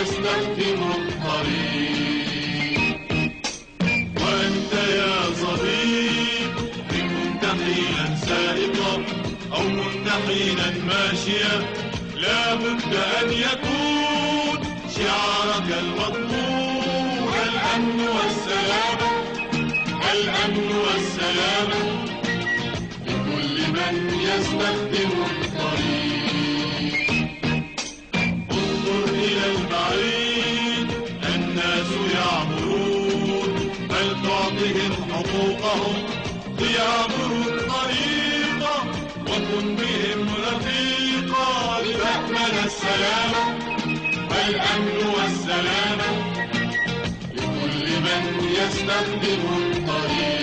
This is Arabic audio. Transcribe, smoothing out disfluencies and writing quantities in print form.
يستخدم الطريق. وأنت يا صديق إن كنت حينا سائقا أو كنت حينا ماشيا، لا بد أن يكون شعارك المطلوب الأمن والسلامة، الأمن والسلامة لكل من يستخدم الطريق. انظر إلى البعيد الناس يعبرون، بل تعطهم حقوقهم ليعبروا الطريق، وكن بهم رفيقا لتأمن السلامة، الأمن والسلامة لكل من يستخدم الطريق.